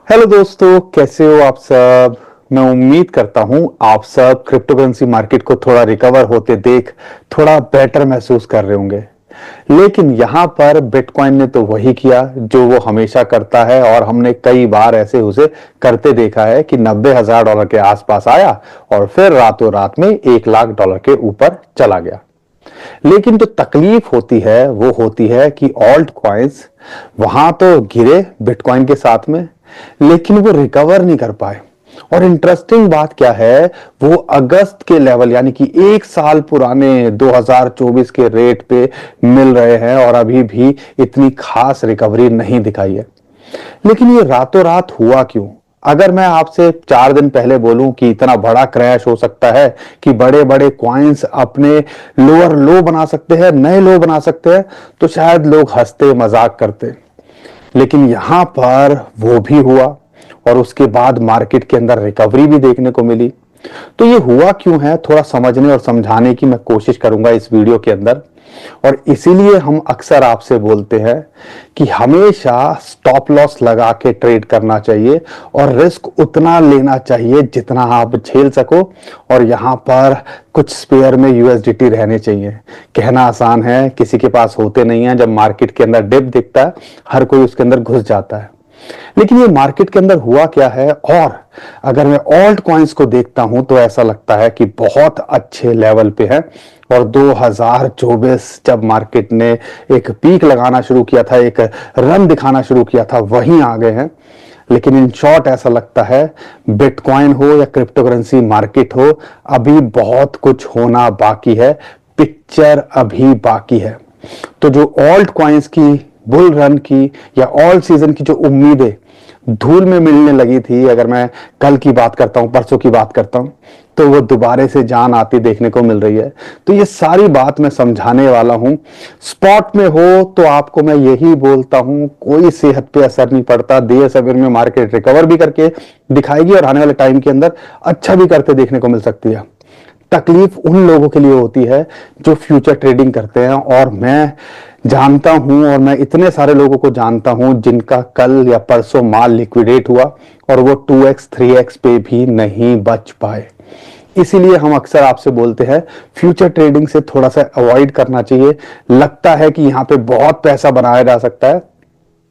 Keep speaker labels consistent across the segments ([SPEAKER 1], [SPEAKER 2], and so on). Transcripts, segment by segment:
[SPEAKER 1] Hello दोस्तों, कैसे हो आप सब। मैं उम्मीद करता हूं आप सब क्रिप्टो करेंसी मार्केट को थोड़ा रिकवर होते देख थोड़ा बेटर महसूस कर रहे होंगे। लेकिन यहां पर बिटकॉइन ने तो वही किया जो वो हमेशा करता है, और हमने कई बार ऐसे उसे करते देखा है कि $90,000 के आसपास आया और फिर रातों रात में $1,00,000 के ऊपर चला गया। लेकिन जो तकलीफ होती है वो होती है कि ऑल्ट कॉइन्स वहां तो गिरे बिटकॉइन के साथ में, लेकिन वो रिकवर नहीं कर पाए। और इंटरेस्टिंग बात क्या है, वो अगस्त के लेवल यानी कि एक साल पुराने 2024 के रेट पे मिल रहे हैं और अभी भी इतनी खास रिकवरी नहीं दिखाई है। लेकिन ये रातों रात हुआ क्यों? अगर मैं आपसे 4 दिन पहले बोलूं कि इतना बड़ा क्रैश हो सकता है कि बड़े बड़े कॉइन्स अपने लोअर लो बना सकते हैं, नए लो बना सकते हैं, तो शायद लोग हंसते मजाक करते। लेकिन यहां पर वो भी हुआ और उसके बाद मार्केट के अंदर रिकवरी भी देखने को मिली। तो ये हुआ क्यों है, थोड़ा समझने और समझाने की मैं कोशिश करूंगा इस वीडियो के अंदर। और इसीलिए हम अक्सर आपसे बोलते हैं कि हमेशा स्टॉप लॉस लगा के ट्रेड करना चाहिए और रिस्क उतना लेना चाहिए जितना आप झेल सको। और यहां पर कुछ स्पेयर में यूएसडीटी रहने चाहिए। कहना आसान है, किसी के पास होते नहीं है। जब मार्केट के अंदर डिप दिखता है, हर कोई उसके अंदर घुस जाता है। लेकिन ये मार्केट के अंदर हुआ क्या है, और अगर मैं ऑल्ट कॉइन्स को देखता हूं तो ऐसा लगता है कि बहुत अच्छे लेवल पे है। और 2024 जब मार्केट ने एक पीक लगाना शुरू किया था, एक रन दिखाना शुरू किया था, वहीं आ गए हैं। लेकिन इन शॉर्ट ऐसा लगता है, बिटकॉइन हो या क्रिप्टो करेंसी मार्केट हो, अभी बहुत कुछ होना बाकी है। पिक्चर अभी बाकी है। तो जो ऑल्ट कॉइन्स की बुल रन की या ऑल सीजन की जो उम्मीदें धूल में मिलने लगी थी, अगर मैं कल की बात करता हूं, परसों की बात करता हूं, तो वो दोबारे से जान आती देखने को मिल रही है। तो ये सारी बात मैं समझाने वाला हूं। स्पॉट में हो तो आपको मैं यही बोलता हूं, कोई सेहत पे असर नहीं पड़ता। देर सवेर में मार्केट रिकवर भी करके दिखाएगी और आने वाले टाइम के अंदर अच्छा भी करते देखने को मिल सकती है। तकलीफ उन लोगों के लिए होती है जो फ्यूचर ट्रेडिंग करते हैं। और मैं जानता हूं, और मैं इतने सारे लोगों को जानता हूं जिनका कल या परसों माल लिक्विडेट हुआ और वो 2x 3x पे भी नहीं बच पाए। इसीलिए हम अक्सर आपसे बोलते हैं फ्यूचर ट्रेडिंग से थोड़ा सा अवॉइड करना चाहिए। लगता है कि यहां पे बहुत पैसा बनाया जा सकता है,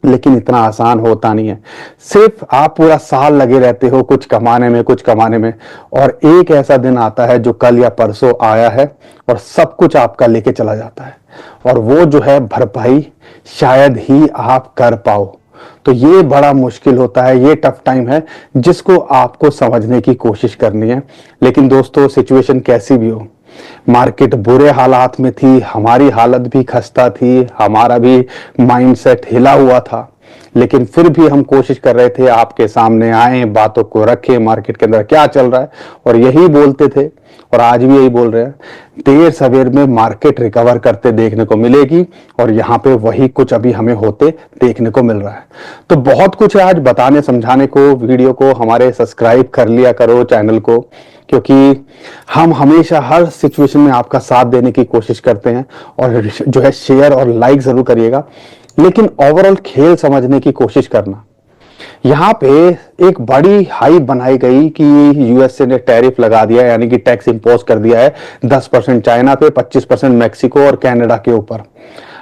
[SPEAKER 1] लेकिन इतना आसान होता नहीं है। सिर्फ आप पूरा साल लगे रहते हो कुछ कमाने में, कुछ कमाने में, और एक ऐसा दिन आता है जो कल या परसों आया है और सब कुछ आपका लेके चला जाता है। और वो जो है भरपाई शायद ही आप कर पाओ। तो ये बड़ा मुश्किल होता है, ये टफ टाइम है जिसको आपको समझने की कोशिश करनी है। लेकिन दोस्तों, सिचुएशन कैसी भी हो, मार्केट बुरे हालात में थी, हमारी हालत भी खस्ता थी, हमारा भी माइंडसेट हिला हुआ था, लेकिन फिर भी हम कोशिश कर रहे थे आपके सामने आए, बातों को रखें, मार्केट के अंदर क्या चल रहा है, और यही बोलते थे और आज भी यही बोल रहे हैं। देर सवेर में मार्केट रिकवर करते देखने को मिलेगी और यहाँ पे वही कुछ अभी हमें होते देखने को मिल रहा है। तो बहुत कुछ है आज बताने समझाने को। वीडियो को हमारे सब्सक्राइब कर लिया करो चैनल को, क्योंकि हम हमेशा हर सिचुएशन में आपका साथ देने की कोशिश करते हैं। और जो है शेयर और लाइक जरूर करिएगा, लेकिन ओवरऑल खेल समझने की कोशिश करना। यहां पे एक बड़ी हाइप बनाई गई कि यूएसए ने टैरिफ लगा दिया, यानी कि टैक्स इंपोज कर दिया है 10% चाइना पे, 25% मैक्सिको और कनाडा के ऊपर।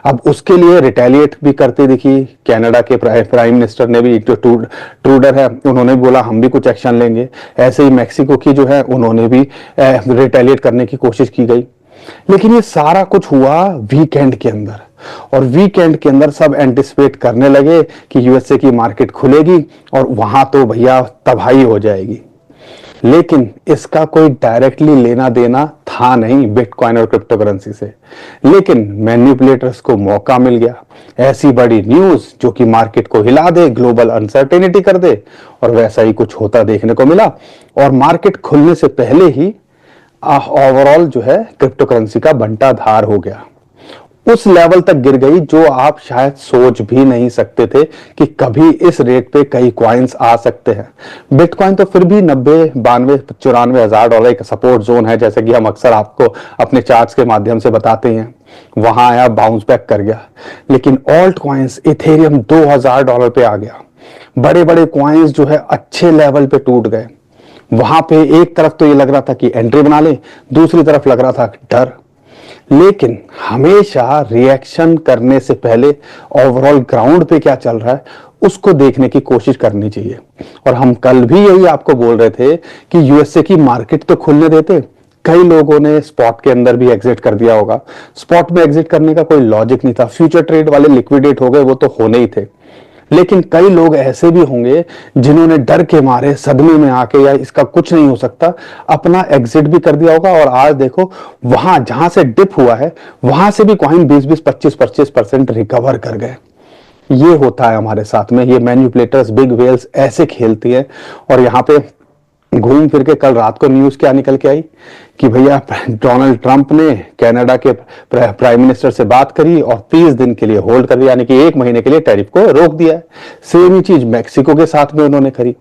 [SPEAKER 1] अब उसके लिए रिटेलिएट भी करते दिखी कनाडा के प्राइम मिनिस्टर ने भी, जो ट्रूडर है, उन्होंने बोला हम भी कुछ एक्शन लेंगे। ऐसे ही मैक्सिको की जो है उन्होंने भी रिटेलिएट करने की कोशिश की गई। लेकिन ये सारा कुछ हुआ वीकेंड के अंदर, और वीकेंड के अंदर सब एंटिसिपेट करने लगे कि यूएसए की मार्केट खुलेगी और वहां तो भैया तबाही हो जाएगी। लेकिन इसका कोई डायरेक्टली लेना देना था नहीं बिटकॉइन और क्रिप्टो करेंसी से। लेकिन मैनिपुलेटर्स को मौका मिल गया, ऐसी बड़ी न्यूज जो कि मार्केट को हिला दे, ग्लोबल अनसर्टेनिटी कर दे, और वैसा ही कुछ होता देखने को मिला। और मार्केट खुलने से पहले ही ओवरऑल जो है क्रिप्टो करेंसी का बंटाधार हो गया। उस लेवल तक गिर गई जो आप शायद सोच भी नहीं सकते थे कि कभी इस रेट पे कई कॉइन्स आ सकते हैं। बिटकॉइन तो फिर भी 90, 92, 94 हजार डॉलर एक सपोर्ट जोन है, जैसे कि हम अक्सर आपको अपने चार्ट्स के माध्यम से बताते हैं। वहां आया, बाउंस बैक कर गया। लेकिन ऑल्ट कॉइन्स, इथेरियम $2,000 पे आ गया। बड़े बड़े कॉइन्स जो है अच्छे लेवल पे टूट गए। वहां पे एक तरफ तो ये लग रहा था कि एंट्री बना ले, दूसरी तरफ लग रहा था डर। लेकिन हमेशा रिएक्शन करने से पहले ओवरऑल ग्राउंड पे क्या चल रहा है उसको देखने की कोशिश करनी चाहिए। और हम कल भी यही आपको बोल रहे थे कि यूएसए की मार्केट तो खुलने देते। कई लोगों ने स्पॉट के अंदर भी एग्जिट कर दिया होगा। स्पॉट में एग्जिट करने का कोई लॉजिक नहीं था, फ्यूचर ट्रेड वाले लिक्विडेट हो गए, वो तो होने ही थे। लेकिन कई लोग ऐसे भी होंगे जिन्होंने डर के मारे सदमे में आके या इसका कुछ नहीं हो सकता अपना एग्जिट भी कर दिया होगा। और आज देखो वहां जहां से डिप हुआ है वहां से भी कॉइन 20-20, 25-25% रिकवर कर गए। ये होता है हमारे साथ में, ये मैनिपुलेटर्स, बिग वेल्स ऐसे खेलती है। और यहां पे घूम फिर के कल रात को न्यूज क्या निकल के आई कि भैया डोनाल्ड ट्रंप ने कनाडा के प्राइम मिनिस्टर से बात करी और 30 दिन के लिए होल्ड कर दिया, यानी कि 1 महीने के लिए टैरिफ को रोक दिया है। सेम ही चीज मैक्सिको के साथ में उन्होंने करी।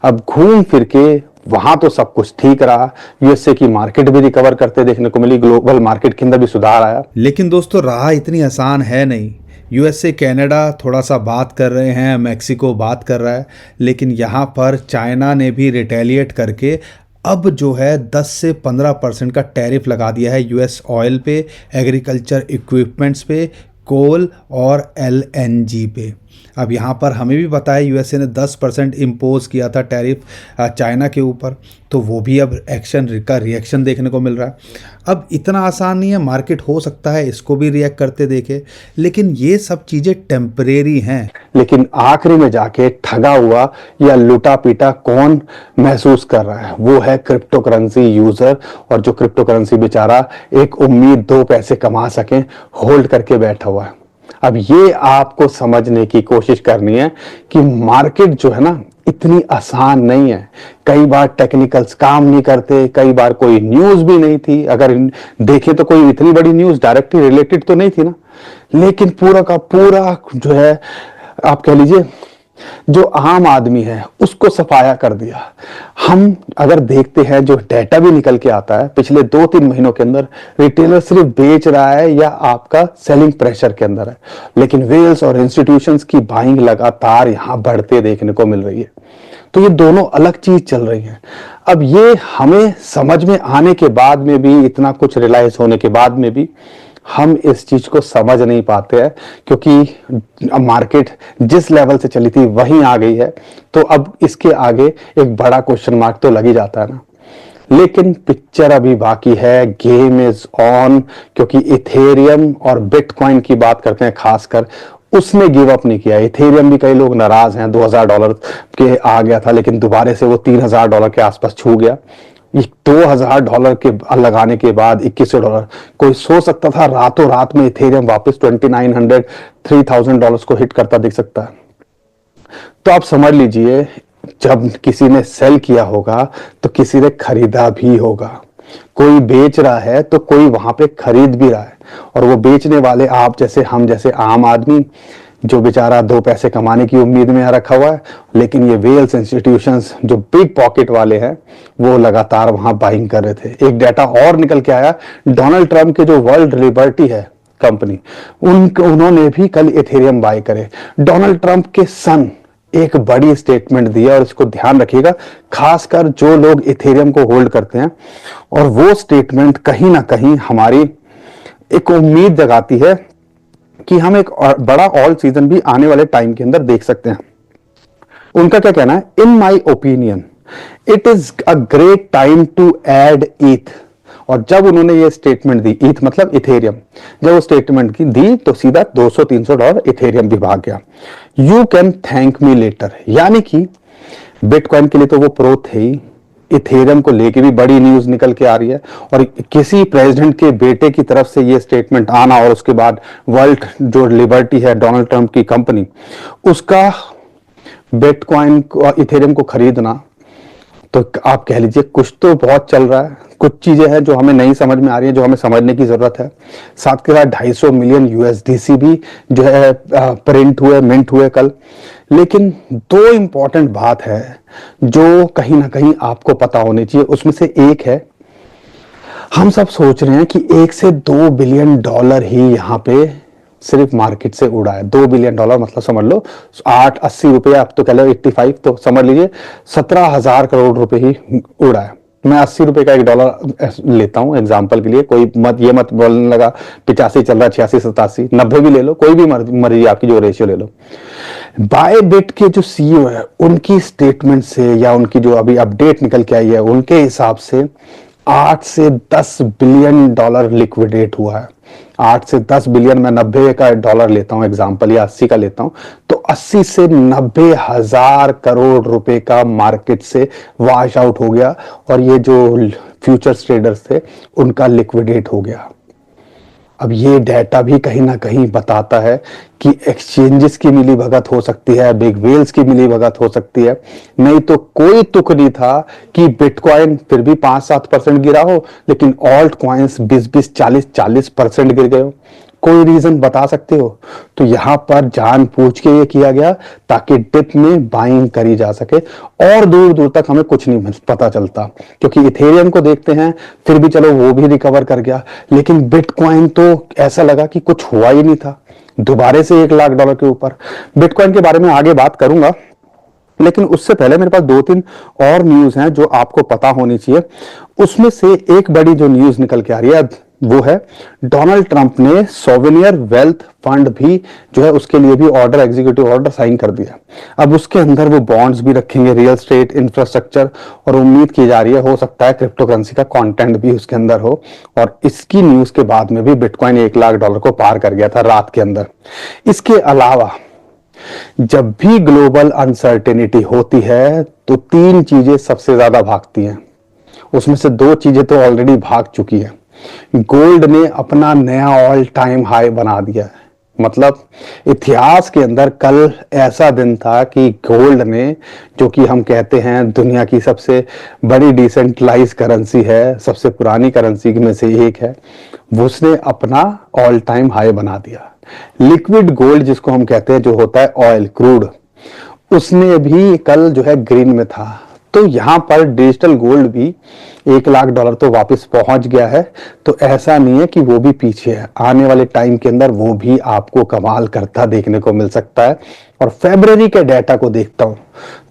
[SPEAKER 1] अब घूम फिर के वहां तो सब कुछ ठीक रहा, यूएसए की मार्केट भी रिकवर करते देखने को मिली, ग्लोबल मार्केट के अंदर भी सुधार आया।
[SPEAKER 2] लेकिन दोस्तों राह इतनी आसान है नहीं। यूएसए कनाडा थोड़ा सा बात कर रहे हैं, मैक्सिको बात कर रहा है, लेकिन यहाँ पर चाइना ने भी रिटेलिएट करके अब जो है 10 से 15% का टैरिफ लगा दिया है यूएस ऑयल पे, एग्रीकल्चर इक्विपमेंट्स पे, कोल और एलएनजी पे। अब यहाँ पर हमें भी पता है यूएसए ने 10% इम्पोज किया था टैरिफ चाइना के ऊपर, तो वो भी अब एक्शन का रिएक्शन देखने को मिल रहा है। अब इतना आसान नहीं है, मार्केट हो सकता है इसको भी रिएक्ट करते देखे, लेकिन ये सब चीज़ें टेम्परेरी हैं।
[SPEAKER 1] लेकिन आखिरी में जाके ठगा हुआ या लूटा पीटा कौन महसूस कर रहा है? वो है क्रिप्टो करेंसी यूजर। और जो क्रिप्टो करेंसी बेचारा एक उम्मीद 2 पैसे कमा सके होल्ड करके बैठा हुआ है। अब ये आपको समझने की कोशिश करनी है कि मार्केट जो है ना इतनी आसान नहीं है। कई बार टेक्निकल्स काम नहीं करते, कई बार कोई न्यूज भी नहीं थी। अगर देखें तो कोई इतनी बड़ी न्यूज डायरेक्टली रिलेटेड तो नहीं थी ना, लेकिन पूरा का पूरा जो है आप कह लीजिए जो आम आदमी है उसको सफाया कर दिया। हम अगर देखते हैं जो डेटा भी निकल के आता है पिछले 2-3 महीनों के अंदर, रिटेलर सिर्फ बेच रहा है या आपका सेलिंग प्रेशर के अंदर है, लेकिन वेल्स और इंस्टीट्यूशंस की बाइंग लगातार यहां बढ़ते देखने को मिल रही है। तो ये दोनों अलग चीज चल रही है। अब ये हमें समझ में आने के बाद में भी, इतना कुछ रियलाइज होने के बाद में भी हम इस चीज को समझ नहीं पाते हैं, क्योंकि मार्केट जिस लेवल से चली थी वहीं आ गई है। तो अब इसके आगे एक बड़ा क्वेश्चन मार्क तो लग ही जाता है ना। लेकिन पिक्चर अभी बाकी है, गेम इज ऑन। क्योंकि इथेरियम और बिटकॉइन की बात करते हैं खासकर, उसने गिव अप नहीं किया। इथेरियम भी कई लोग नाराज हैं, $2000 के आ गया था, लेकिन दोबारा से वो $3000 के आसपास छू गया। $2000 के लगाने के बाद $2100, कोई सोच सकता था रातों रात में इथेरियम वापस 2900, $3000 को हिट करता दिख सकता है? तो आप समझ लीजिए जब किसी ने सेल किया होगा तो किसी ने खरीदा भी होगा। कोई बेच रहा है तो कोई वहां पे खरीद भी रहा है, और वो बेचने वाले आप जैसे, हम जैसे आम आदमी जो बेचारा 2 पैसे कमाने की उम्मीद में रखा हुआ है। लेकिन ये वेल्स इंस्टीट्यूशंस जो बिग पॉकेट वाले हैं वो लगातार वहां बाइंग कर रहे थे। एक डाटा और निकल के आया, डोनाल्ड ट्रंप के जो वर्ल्ड लिबर्टी है कंपनी, उन्होंने भी कल इथेरियम बाय करे। डोनाल्ड ट्रंप के सन एक बड़ी स्टेटमेंट दिया, और इसको ध्यान रखिएगा खासकर जो लोग इथेरियम को होल्ड करते हैं। और वो स्टेटमेंट कहीं ना कहीं हमारी एक उम्मीद जगाती है कि हम एक बड़ा ऑल सीजन भी आने वाले टाइम के अंदर देख सकते हैं। उनका क्या कहना है? In my opinion it is a great time to edit. और जब उन्होंने ये स्टेटमेंट दी, ईथ मतलब इथेरियम, जब वो स्टेटमेंट की दी तो सीधा $200-300 इथेरियम भी भाग गया। You can thank me later, यानी कि बिटकॉइन के लिए तो वो प्रो थे ही, इथेरियम को लेके भी बड़ी न्यूज निकल के आ रही है। और किसी प्रेसिडेंट के बेटे की तरफ से ये स्टेटमेंट आना, और उसके बाद वर्ल्ड जो लिबर्टी है डोनाल्ड ट्रंप की कंपनी, उसका बिटकॉइन को, इथेरियम को खरीदना, तो आप कह लीजिए कुछ तो बहुत चल रहा है। कुछ चीजें हैं जो हमें नहीं समझ में आ रही है, जो हमें समझने की जरूरत है। साथ के साथ 250 मिलियन USDC भी जो है प्रिंट हुए, मिंट हुए कल। लेकिन 2 इंपॉर्टेंट बात है जो कहीं ना कहीं आपको पता होनी चाहिए। उसमें से एक है, हम सब सोच रहे हैं कि $1 से $2 बिलियन ही यहाँ पे सिर्फ मार्केट से उड़ा है। $2 बिलियन मतलब समझ लो 880 रुपये, अब तो कह लो 85, तो समझ लीजिए 17,000 करोड़ रुपए ही उड़ा है। मैं 80 रुपए का $1 लेता हूं एग्जाम्पल के लिए, कोई मत ये मत बोलने लगा 85 चल रहा है, 86, 87, 90 भी ले लो, कोई भी मर्जी आपकी जो रेशियो ले लो। बायबिट के जो सीईओ है उनकी स्टेटमेंट से या उनकी जो अभी अपडेट निकल के आई है उनके हिसाब से 8 से 10 बिलियन डॉलर लिक्विडेट हुआ है। 8 से 10 बिलियन, मैं 90 का डॉलर लेता हूं एग्जांपल, या 80 का लेता हूं, तो 80 से 90 हजार करोड़ रुपए का मार्केट से वॉश आउट हो गया, और ये जो फ्यूचर्स ट्रेडर्स थे उनका लिक्विडेट हो गया। अब ये डेटा भी कहीं ना कहीं बताता है कि एक्सचेंजेस की मिलीभगत हो सकती है, बिग वेल्स की मिलीभगत हो सकती है, नहीं तो कोई तुक नहीं था कि बिटकॉइन फिर भी 5-7% गिरा हो, लेकिन ऑल्ट कॉइन्स 20-20, 40-40% गिर गए हो। कोई रीजन बता सकते हो? तो यहां पर जानबूझ के ये किया गया ताकि डिप में बाइंग करी जा सके, और दूर दूर तक हमें कुछ नहीं पता चलता, क्योंकि इथेरियम को देखते हैं फिर भी चलो वो भी रिकवर कर गया, लेकिन बिटकॉइन तो ऐसा लगा कि कुछ हुआ ही नहीं था, दोबारा से $1 लाख के ऊपर। बिटकॉइन के बारे में आगे बात करूंगा, लेकिन उससे पहले मेरे पास 2-3 और न्यूज हैं जो आपको पता होनी चाहिए। उसमें से एक बड़ी जो न्यूज निकल के आ रही है वो है डोनाल्ड ट्रंप ने सोवेनियर वेल्थ फंड भी जो है उसके लिए भी ऑर्डर, एग्जीक्यूटिव ऑर्डर साइन कर दिया। अब उसके अंदर वो बॉन्ड्स भी रखेंगे, रियल स्टेट, इंफ्रास्ट्रक्चर, और उम्मीद की जा रही है हो सकता है क्रिप्टो करेंसी का कंटेंट भी उसके अंदर हो। और इसकी न्यूज के बाद में भी बिटकॉइन $1 लाख को पार कर गया था रात के अंदर। इसके अलावा जब भी ग्लोबल अनसर्टेनिटी होती है तो 3 चीजें सबसे ज्यादा भागती हैं, उसमें से 2 चीजें तो ऑलरेडी भाग चुकी है। गोल्ड ने अपना नया ऑल टाइम हाई बना दिया है, मतलब इतिहास के अंदर कल ऐसा दिन था कि गोल्ड ने, जो कि हम कहते हैं दुनिया की सबसे बड़ी डिसेंट्रलाइज करेंसी है, सबसे पुरानी करेंसी में से एक है, उसने अपना ऑल टाइम हाई बना दिया। लिक्विड गोल्ड जिसको हम कहते हैं, जो होता है ऑयल, क्रूड, उसने भी कल जो है ग्रीन में था। तो यहां पर डिजिटल गोल्ड भी $1 लाख तो वापस पहुंच गया है। तो ऐसा नहीं है कि वो भी पीछे है, आने वाले टाइम के अंदर वो भी आपको कमाल करता देखने को मिल सकता है। और फरवरी के डाटा को देखता हूं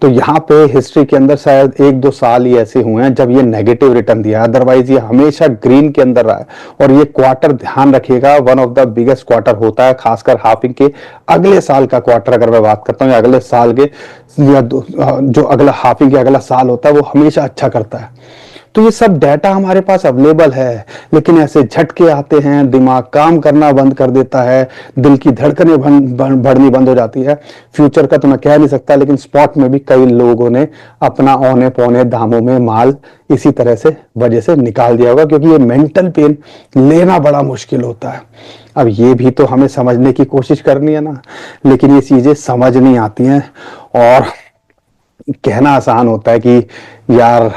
[SPEAKER 1] तो यहाँ पे हिस्ट्री के अंदर शायद 1-2 साल ही ऐसे हुए हैं जब ये नेगेटिव रिटर्न दिया, अदरवाइज ये हमेशा ग्रीन के अंदर रहा है। और ये क्वार्टर ध्यान रखिएगा, one of the biggest quarter होता है, खासकर हाफिंग के अगले साल का क्वार्टर अगर मैं बात करता हूँ, या अगले साल के, या जो अगला हाफिंग के अगला साल होता है वो हमेशा अच्छा करता है। तो ये सब डाटा हमारे पास अवेलेबल है, लेकिन ऐसे झटके आते हैं, दिमाग काम करना बंद कर देता है, दिल की धड़कनें बढ़नी बंद हो जाती है। फ्यूचर का तो मैं कह नहीं सकता, लेकिन स्पॉट में भी कई लोगों ने अपना औने पौने दामों में माल इसी तरह से वजह से निकाल दिया होगा, क्योंकि ये मेंटल पेन लेना बड़ा मुश्किल होता है। अब ये भी तो हमें समझने की कोशिश करनी है ना, लेकिन ये चीजें समझ नहीं आती हैं, और कहना आसान होता है कि यार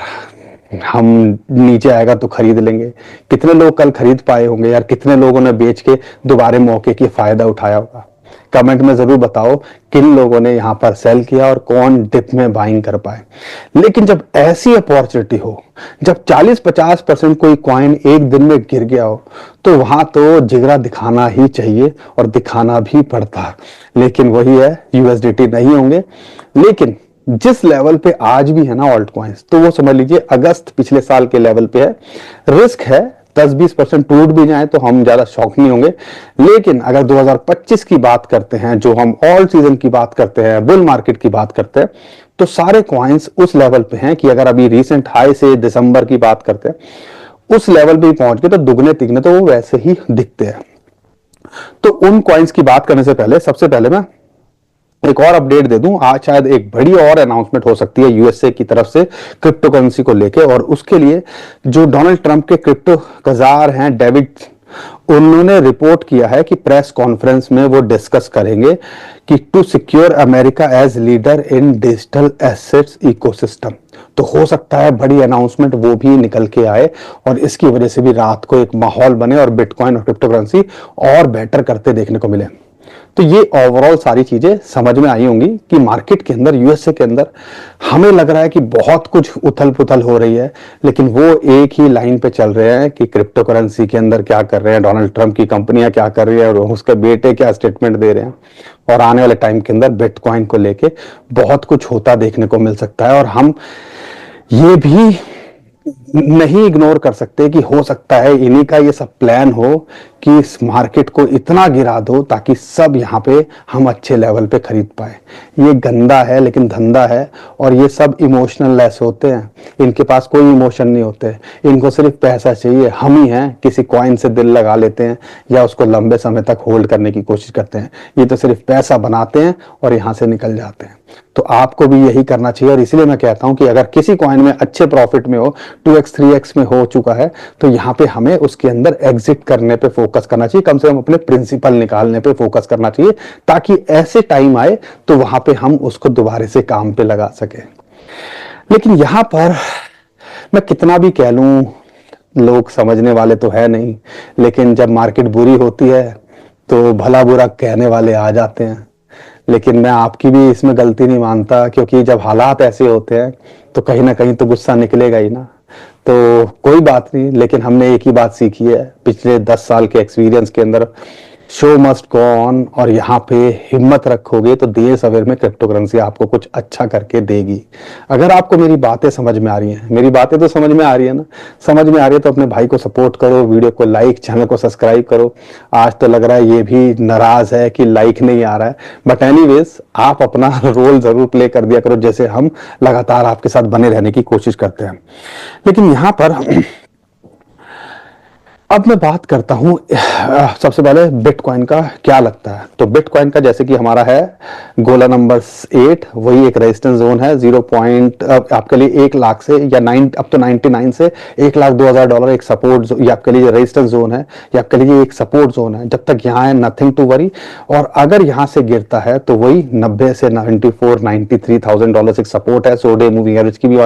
[SPEAKER 1] हम नीचे आएगा तो खरीद लेंगे। कितने लोग कल खरीद पाए होंगे यार, कितने लोगों ने बेच के दोबारा मौके की फायदा उठाया होगा? कमेंट में जरूर बताओ किन लोगों ने यहां पर सेल किया और कौन डिप में बाइंग कर पाए। लेकिन जब ऐसी अपॉर्चुनिटी हो, जब 40-50% कोई कॉइन एक दिन में गिर गया हो, तो वहां तो जिगरा दिखाना ही चाहिए, और दिखाना भी पड़ता। लेकिन वही है, यूएसडीटी नहीं होंगे। लेकिन जिस लेवल पे आज भी है ना ऑल्ट कॉइन्स, तो वो समझ लीजिए अगस्त पिछले साल के लेवल पे है। रिस्क है 10-20% टूट भी जाए तो हम ज्यादा शॉक नहीं होंगे। लेकिन अगर 2025 की बात करते हैं, जो हम ऑल सीजन की बात करते हैं, बुल मार्केट की बात करते हैं, तो सारे कॉइन्स उस लेवल पे हैं कि अगर अभी रिसेंट हाई से दिसंबर की बात करते हैं, उस लेवल पे पहुंच गए तो दुगने तिगने तो वो वैसे ही दिखते हैं। तो उन कॉइन्स की बात करने से पहले सबसे पहले मैं एक और अपडेट दे दूं। आज शायद एक बड़ी और अनाउंसमेंट हो सकती है यूएसए की तरफ से क्रिप्टो करेंसी को लेके, और उसके लिए जो डोनाल्ड ट्रंप के क्रिप्टो कजार हैं डेविड, उन्होंने रिपोर्ट किया है कि प्रेस कॉन्फ्रेंस में वो डिस्कस करेंगे कि to secure America as leader in digital assets ecosystem. तो हो सकता है बड़ी अनाउंसमेंट वो भी निकल के आए, और इसकी वजह से भी रात को एक माहौल बने और बिटकॉइन और क्रिप्टो करेंसी और बेटर करते देखने को मिले। तो ये ओवरऑल सारी चीजें समझ में आई होंगी कि मार्केट के अंदर, यूएसए के अंदर हमें लग रहा है कि बहुत कुछ उथल पुथल हो रही है, लेकिन वो एक ही लाइन पे चल रहे हैं कि क्रिप्टो करेंसी के अंदर क्या कर रहे हैं, डोनाल्ड ट्रंप की कंपनियां क्या कर रही है और उसके बेटे क्या स्टेटमेंट दे रहे हैं। और आने वाले टाइम के अंदर बिटकॉइन को लेके बहुत कुछ होता देखने को मिल सकता है, और हम ये भी नहीं इग्नोर कर सकते कि हो सकता है इन्हीं का ये सब प्लान हो कि इस मार्केट को इतना गिरा दो ताकि सब यहाँ पे हम अच्छे लेवल पे खरीद पाए। ये गंदा है लेकिन धंधा है, और ये सब इमोशनल लेस होते हैं, इनके पास कोई इमोशन नहीं होते, इनको सिर्फ पैसा चाहिए। हम ही हैं किसी कॉइन से दिल लगा लेते हैं या उसको लंबे समय तक होल्ड करने की कोशिश करते हैं, ये तो सिर्फ पैसा बनाते हैं और यहाँ से निकल जाते हैं। तो आपको भी यही करना चाहिए, और इसलिए मैं कहता हूं कि अगर किसी कॉइन में अच्छे प्रॉफिट में हो, 2x 3x में हो चुका है, तो यहाँ पे हमें उसके अंदर एग्जिट करने पे फोकस करना चाहिए, कम से कम अपने प्रिंसिपल निकालने पे फोकस करना चाहिए, ताकि ऐसे टाइम आए तो वहां पे हम उसको दोबारा से काम पे लगा सके। लेकिन यहां पर मैं कितना भी कह लूं, लोग समझने वाले तो है नहीं, लेकिन जब मार्केट बुरी होती है तो भला बुरा कहने वाले आ जाते हैं। लेकिन मैं आपकी भी इसमें गलती नहीं मानता, क्योंकि जब हालात ऐसे होते हैं तो कहीं ना कहीं तो गुस्सा निकलेगा ही ना। तो कोई बात नहीं, लेकिन हमने एक ही बात सीखी है पिछले 10 साल के एक्सपीरियंस के अंदर, शो मस्ट गो ऑन, और यहाँ पे हिम्मत रखोगे तो देर सवेर में क्रिप्टो करेंसी आपको कुछ अच्छा करके देगी। अगर आपको मेरी बातें समझ में आ रही हैं, मेरी बातें तो समझ में आ रही है ना, समझ में आ रही है, तो अपने भाई को सपोर्ट करो, वीडियो को लाइक, चैनल को सब्सक्राइब करो। आज तो लग रहा है ये भी नाराज है कि लाइक नहीं आ रहा है, बट एनीवेज आप अपना रोल जरूर प्ले कर दिया करो, जैसे हम लगातार आपके साथ बने रहने की कोशिश करते हैं। लेकिन यहाँ पर अब मैं बात करता हूं सबसे पहले बिटकॉइन का क्या लगता है। तो बिटकॉइन का जैसे कि हमारा है गोला नंबर 8, वही एक रेजिस्टेंस जोन है 0 पॉइंट आपके लिए 1 लाख से या 9 अप टू 99 से 1,02,000 एक सपोर्ट, ये आपके लिए रेजिस्टेंस जोन है, ये आपके लिए एक सपोर्ट जोन है। जब तक यहाँ है नथिंग टू वरी, और अगर यहाँ से गिरता है तो वही 90 से 93,000 एक सपोर्ट है। 100 डे मूविंग एवरेज की भी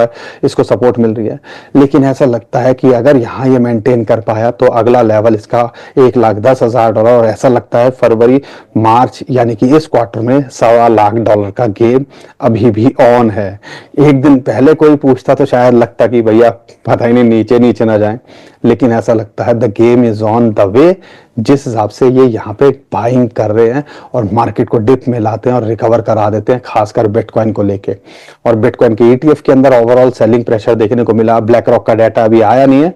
[SPEAKER 1] इसको सपोर्ट मिल रही है। लेकिन ऐसा लगता है कि अगर यहाँ ये मेंटेन कर पाया तो अगला लेवल इसका 1,10,000, और ऐसा लगता है फरवरी मार्च यानी कि इस क्वार्टर में $1,25,000 का गेम अभी भी ऑन है। एक दिन पहले कोई पूछता तो शायद लगता कि भैया पता ही नहीं नीचे नीचे ना जाए, लेकिन ऐसा लगता है the game is on the way. जिस हिसाब से ये यहाँ पे बाइंग कर रहे हैं और मार्केट को डिप में लाते हैं और रिकवर करा देते हैं, खासकर बिटकॉइन को लेके। और बिटकॉइन के ETF के अंदर ओवरऑल सेलिंग प्रेशर देखने को मिला। ब्लैक रॉक का डाटा अभी आया नहीं है,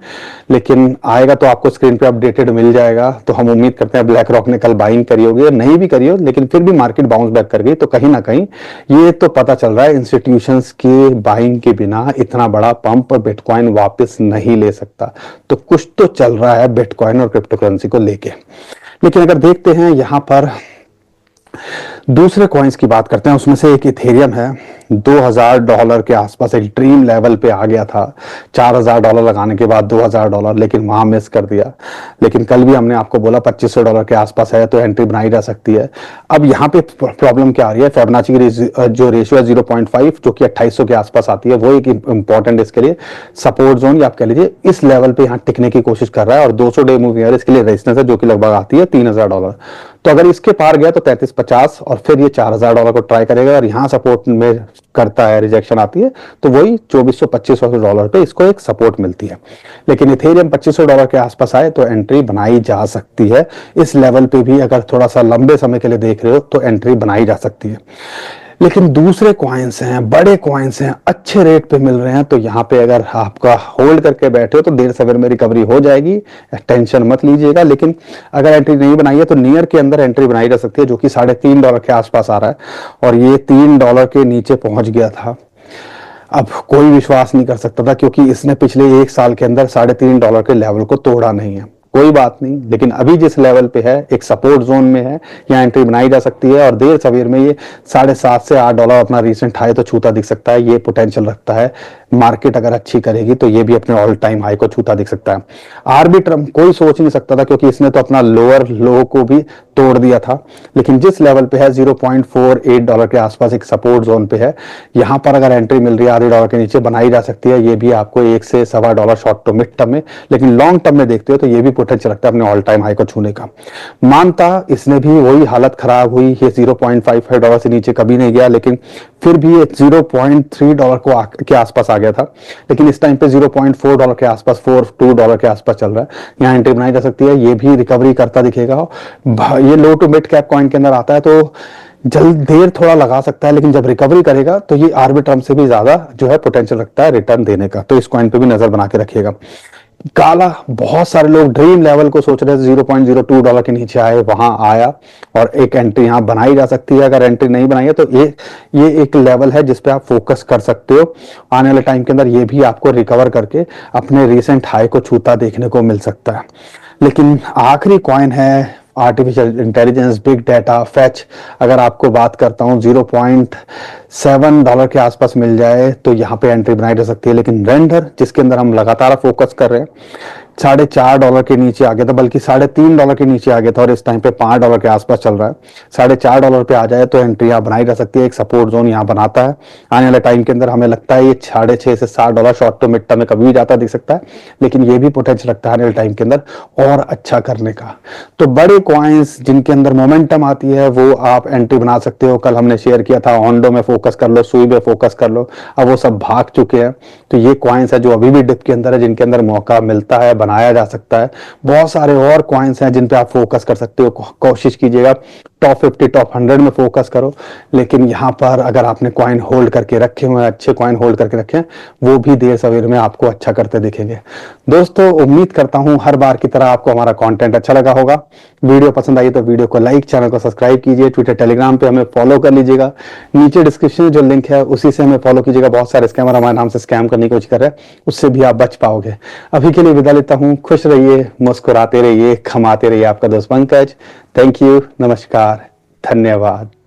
[SPEAKER 1] लेकिन आएगा तो आपको स्क्रीन पे अपडेटेड मिल जाएगा। तो हम उम्मीद करते हैं ब्लैक रॉक ने कल बाइंग करी होगी, नहीं भी करी हो, लेकिन फिर भी मार्केट बाउंस बैक कर गई। तो कहीं ना कहीं ये तो पता चल रहा है इंस्टीट्यूशंस के बाइंग के बिना इतना बड़ा पंप बिटकॉइन वापस नहीं ले सकता। तो कुछ तो चल रहा है बिटकॉइन और क्रिप्टो करेंसी को लेके। लेकिन अगर देखते हैं यहां पर दूसरे कॉइन्स की बात करते हैं, उसमें से एक इथेरियम है। $2,000 के आसपास एक ड्रीम लेवल पे आ गया था, $4,000 लगाने के बाद $2,000, लेकिन वहां मिस कर दिया। लेकिन कल भी हमने आपको बोला $2,500 के आसपास है तो एंट्री बनाई जा सकती है। अब यहाँ पे प्रॉब्लम क्या आ रही है, फिबोनाची की जो रेशियो है 0.5 जो कि 2800 के आसपास आती है, वो एक इंपॉर्टेंट इसके लिए सपोर्ट जोन या आप कह लीजिए इस लेवल पे यहाँ टिकने की कोशिश कर रहा है। और 200 डे मूविंग एवरेज इसके लिए रेजिस्टेंस है जो कि लगभग आती है $3,000। तो अगर इसके पार गया तो 3350 और फिर ये $4,000 को ट्राई करेगा, और यहाँ सपोर्ट में करता है, रिजेक्शन आती है तो वही $2,400-2,500 पे इसको एक सपोर्ट मिलती है। लेकिन इथेरियम $2,500 के आसपास आए तो एंट्री बनाई जा सकती है। इस लेवल पे भी अगर थोड़ा सा लंबे समय के लिए देख रहे हो तो एंट्री बनाई जा सकती है। लेकिन दूसरे कॉइन्स हैं, बड़े कॉइन्स हैं, अच्छे रेट पे मिल रहे हैं, तो यहाँ पे अगर आपका होल्ड करके बैठे हो तो देर सवेर में रिकवरी हो जाएगी, टेंशन मत लीजिएगा। लेकिन अगर एंट्री नहीं बनाई है तो नियर के अंदर एंट्री बनाई जा सकती है, जो कि $3.5 के आसपास आ रहा है, और ये $3 के नीचे पहुंच गया था। अब कोई विश्वास नहीं कर सकता था, क्योंकि इसने पिछले 1 साल के अंदर $3.5 के लेवल को तोड़ा नहीं है। कोई बात नहीं, लेकिन अभी जिस लेवल पे है एक सपोर्ट जोन में है, यहाँ एंट्री बनाई जा सकती है, और देर सवेर में ये $7.5 से $8 अपना रीसेंट हाई तो छूता दिख सकता है। ये पोटेंशियल रखता है, मार्केट अगर अच्छी करेगी तो ये भी अपने ऑल टाइम हाई को छूता दिख सकता है। आरबी ट्रम्प कोई सोच नहीं सकता था, क्योंकि इसने तो अपना लोअर लो को भी तोड़ दिया था, लेकिन जिस लेवल पे है $0.48 के आसपास एक सपोर्ट जोन पे है, यहां पर अगर एंट्री मिल रही है आधे डॉलर के नीचे बनाई जा सकती है। ये भी आपको 1 से $1.25 शॉर्ट टू मिड टर्म में, लेकिन लॉन्ग टर्म में देखते हो तो ये भी पोटेंशियल रखता है अपने ऑल टाइम हाई को छूने का। मानता इसने भी वही हालत खराब हुई, ये $0.55 से नीचे कभी नहीं गया, लेकिन फिर भी ये $0.3 के आसपास आ गया था, लेकिन इस टाइम पे $0.4 के आसपास, $4.2 के आसपास चल रहा है। यहाँ एंट्री बनाई जा सकती है, ये भी रिकवरी करता दिखेगा। ये लो टू मिड कैप कॉइन के अंदर आता है तो जल्द देर थोड़ा लगा सकता है, लेकिन जब रिकवरी करेगा तो ये आर्बिट्रम से भी ज्यादा जो है पोटेंशियल रखता है रिटर्न देने का, तो इस कॉइन पे भी नजर बना के रखिएगा। काला, बहुत सारे लोग ड्रीम लेवल को सोच रहे थे, $0.02 के नीचे आए, वहां आया और एक एंट्री यहां बनाई जा सकती है। अगर एंट्री नहीं बनाई है तो ये एक लेवल है जिस पे आप फोकस कर सकते हो। आने वाले टाइम के अंदर ये भी आपको रिकवर करके अपने रिसेंट हाई को छूता देखने को मिल सकता है। लेकिन आखिरी कॉइन है artificial intelligence, big data, fetch. अगर आपको बात करता हूं $0.7 के आसपास मिल जाए तो यहां पे एंट्री बनाई जा सकती है, लेकिन रेंडर जिसके अंदर हम लगातार फोकस कर रहे हैं $4.5 के नीचे आ गया था, बल्कि $3.5 के नीचे आ गया था और इस टाइम पे $5 के आसपास चल रहा है। $4.5 पे आ जाए तो एंट्री यहाँ बनाई जा सकती है, एक सपोर्ट जोन यहाँ बनाता है। आने वाले टाइम के अंदर हमें लगता है ये $6.5 से $7 शॉर्ट टू मिड टर्म में कभी भी जाता दिख सकता है, लेकिन ये भी पोटेंशियल रखता है आने वाले टाइम के अंदर और अच्छा करने का। तो बड़े कॉइन्स जिनके अंदर मोमेंटम आती है वो आप एंट्री बना सकते हो। कल हमने शेयर किया था ऑन्डो में फोकस कर लो, सुई में फोकस कर लो, अब वो सब भाग चुके हैं। तो ये कॉइन्स है जो अभी भी डिप के अंदर है, जिनके अंदर मौका मिलता है, बनाया जा सकता है। बहुत सारे और कॉइन्स हैं जिन पे आप फोकस कर सकते हो। कोशिश कीजिएगा टॉप 50 टॉप 100 में फोकस करो, लेकिन यहाँ पर अगर आपने कॉइन होल्ड करके रखे हुए, अच्छे कॉइन होल्ड करके रखे हैं, वो भी देर सवेर में आपको अच्छा करते दिखेंगे। दोस्तों, उम्मीद करता हूं हर बार की तरह आपको हमारा कंटेंट अच्छा लगा होगा। वीडियो पसंद आई तो वीडियो को लाइक, चैनल को सब्सक्राइब कीजिए, ट्विटर टेलीग्राम पे हमें फॉलो कर लीजिएगा। नीचे डिस्क्रिप्शन में जो लिंक है उसी से हमें फॉलो कीजिएगा। बहुत सारे स्कैमर हमारे नाम से स्कैम करने की कोशिश कर रहे हैं, उससे भी आप बच पाओगे। अभी के लिए विदा लेता हूं। खुश रहिए, मुस्कुराते रहिए, कमाते रहिए। आपका दोस्त पंकज। थैंक यू, नमस्कार, धन्यवाद।